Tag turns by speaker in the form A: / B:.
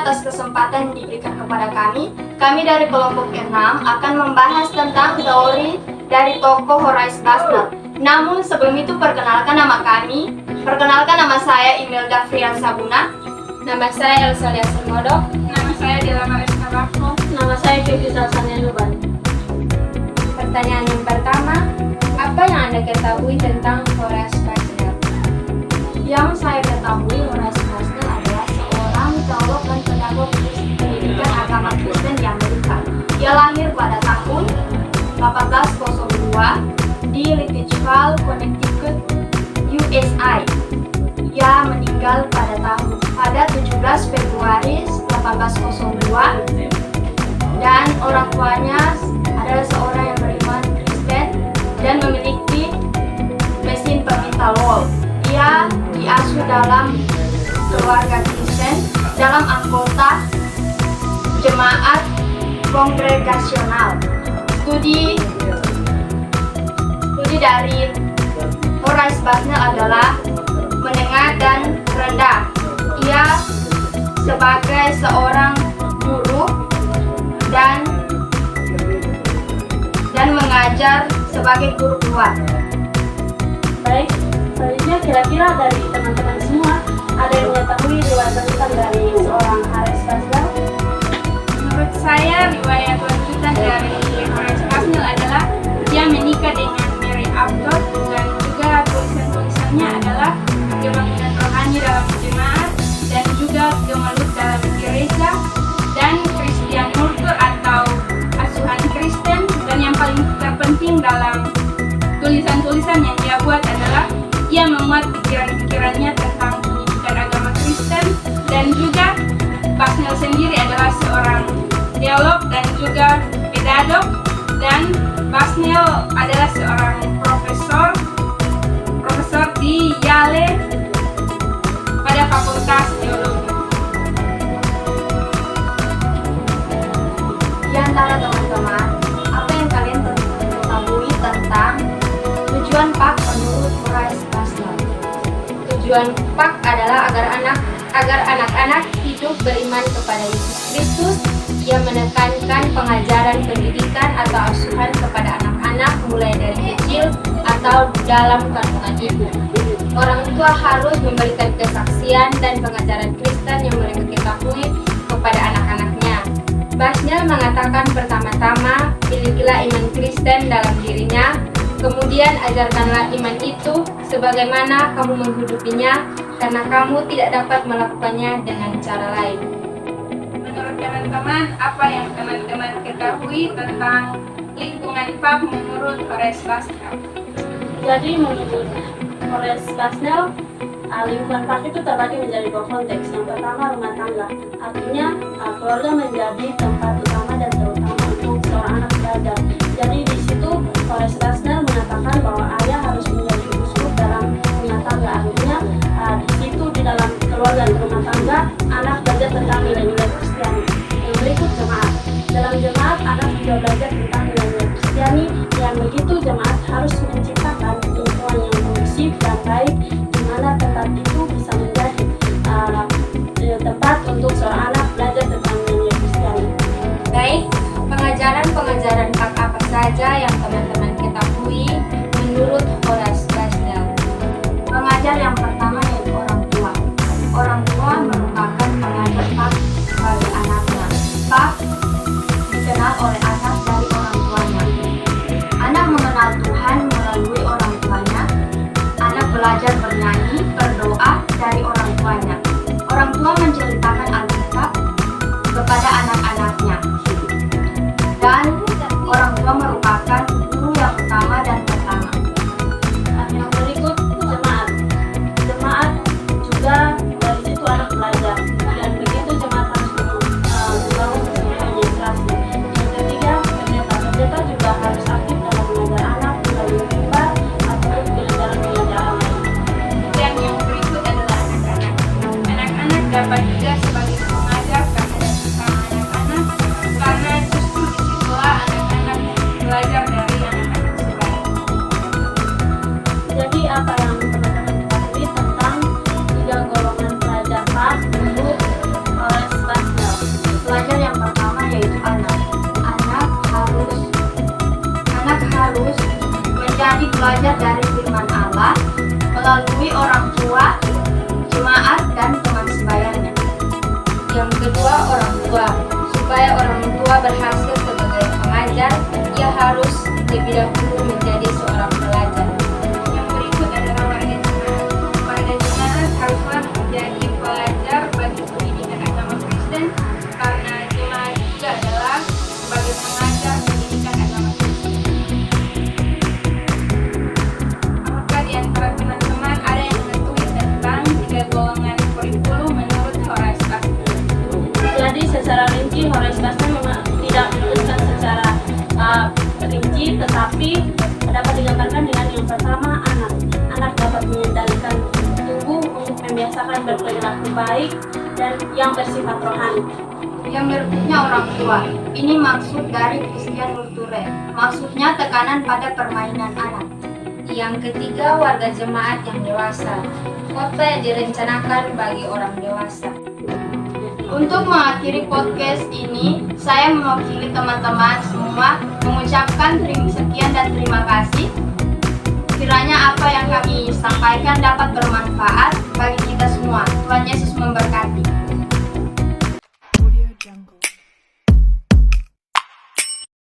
A: atas kesempatan yang diberikan kepada kami. Kami dari kelompok 6 akan membahas tentang teori dari tokoh Horace Bushnell. Namun sebelum itu perkenalkan nama kami. Perkenalkan, nama saya Imelda Frian Sabuna.
B: Nama saya Elsa Liasan Modok.
C: Nama saya Dela Mariska Bakro.
B: Nama saya Vivi Salsania Luban.
A: Pertanyaan yang pertama, apa yang Anda ketahui tentang Horace Bushnell? Yang saya ketahui, Horace Bushnell adalah seorang teolog dan pedagog pendidikan agama Kristen di Amerika. Ia lahir pada tahun 1802 di Litchfield, Connecticut, USA. Ia meninggal pada 17 Februari 1802 dan orang tuanya adalah seorang yang beriman Kristen dan memiliki mesin perminta Lowell. Ia diasuh dalam keluarga Kristen dalam anggota jemaat kongregasional. Studi dari Horace Bushnell adalah menengah dan rendah. Ia sebagai seorang guru dan mengajar sebagai guru luar.
B: Baik, selanjutnya kira-kira dari teman-teman semua ada yang mengetahui riwayat lanjutan dari seorang Horace Bushnell?
C: Menurut saya, riwayat lanjutan dari Horace Bushnell adalah dia menikah dengan Mary Upton dan juga tulisan-tulisannya adalah kebangunan rohani dalam jemaat dan juga gemelut dalam gereja dan Christian Nurture atau asuhan Kristen, dan yang paling terpenting dalam tulisan-tulisan yang dia buat adalah ia memuat pikiran-pikirannya tentang pendidikan agama Kristen, dan juga Bushnell sendiri adalah seorang teolog dan juga pedagog, dan Bushnell adalah seorang profesor di Yale pada Fakultas Teologi.
A: Di antara teman-teman, apa yang kalian ketahui tentang tujuan PAK menurut Horace Bushnell? Tujuan PAK adalah agar anak-anak hidup beriman kepada Yesus Kristus. Ia menekankan pengajaran pendidikan atau asuhan kepada anak-anak mulai dari kecil atau dalam kandungan ibu. Orang tua harus memberikan kesaksian dan pengajaran Kristen yang mereka ketahui kepada anak-anaknya. Bushnell mengatakan pertama-tama, milikilah iman Kristen dalam dirinya, kemudian ajarkanlah iman itu sebagaimana kamu menghidupinya, karena kamu tidak dapat melakukannya dengan cara lain.
C: Menurut teman-teman, apa yang teman-teman ketahui tentang lingkungan PAK menurut Horace Bushnell?
B: Jadi menurut Horace Bushnell, lingkungan PAK itu terbagi menjadi dua konteks. Yang pertama, rumah tangga. Artinya keluarga menjadi tempat utama dan terutama untuk seorang anak belajar. Jadi di situ Horace Bushnell mengatakan bahwa ayah harus menjadi uskup dalam rumah tangga. Artinya di situ di dalam keluarga dan rumah tangga anak belajar tentang nilai-nilai Kristiani. Yang berikut jemaat. Dalam jemaat anak juga belajar tentang nilai-nilai Kristiani, yang begitu jemaat harus menciptakan lingkungan yang kondusif dan baik di mana tempat itu bisa menjadi tempat untuk seorang anak belajar tentang nilai Kristiani.
A: Baik, pengajaran PAK apa saja yang teman-teman ketahui menurut Horace Bushnell? Pengajar yang pertama yaitu orang tua. Orang tua merupakan pengajar PAK bagi anaknya. PAK dikenal oleh anak dari orang tuanya. Anak mengenal Tuhan melalui orang tuanya. Anak belajar bernyanyi, berdoa dari orang tuanya. Orang tua menceritakan Alkitab kepada anak-anaknya. Dan orang tua merupakan belajar dari firman Allah melalui orang tua, jemaat, dan teman sebayanya. Yang kedua, orang tua. Supaya orang tua berhasil sebagai pengajar, ia harus lebih dahulu menjadi seorang pelajar.
C: Yang berikut adalah warga jemaat. Warga jemaat haruslah menjadi pelajar bagi pendidikan agama Kristen karena jemaat juga adalah sebagai pengajar pendidikan agama Kristen. Apakah di antara teman-teman ada yang mengetahui tentang 3 golongan kurikulum menurut Horace Bushnell?
B: Jadi secara rinci Horace Bushnell memang tidak menuliskan secara rinci, tetapi dapat digambarkan dengan yang pertama, anak. Anak dapat mengendalikan tubuh untuk membiasakan berperilaku baik dan yang bersifat rohani.
A: Yang berikutnya orang tua. Ini maksud dari Christian Luther. Maksudnya tekanan pada permainan anak. Yang ketiga, warga jemaat yang dewasa. Khotbah yang direncanakan bagi orang dewasa. Untuk mengakhiri podcast ini, saya mewakili teman-teman semua mengucapkan sekian dan terima kasih. Kiranya apa yang kami sampaikan dapat bermanfaat bagi kita semua. Tuhan Yesus memberkati.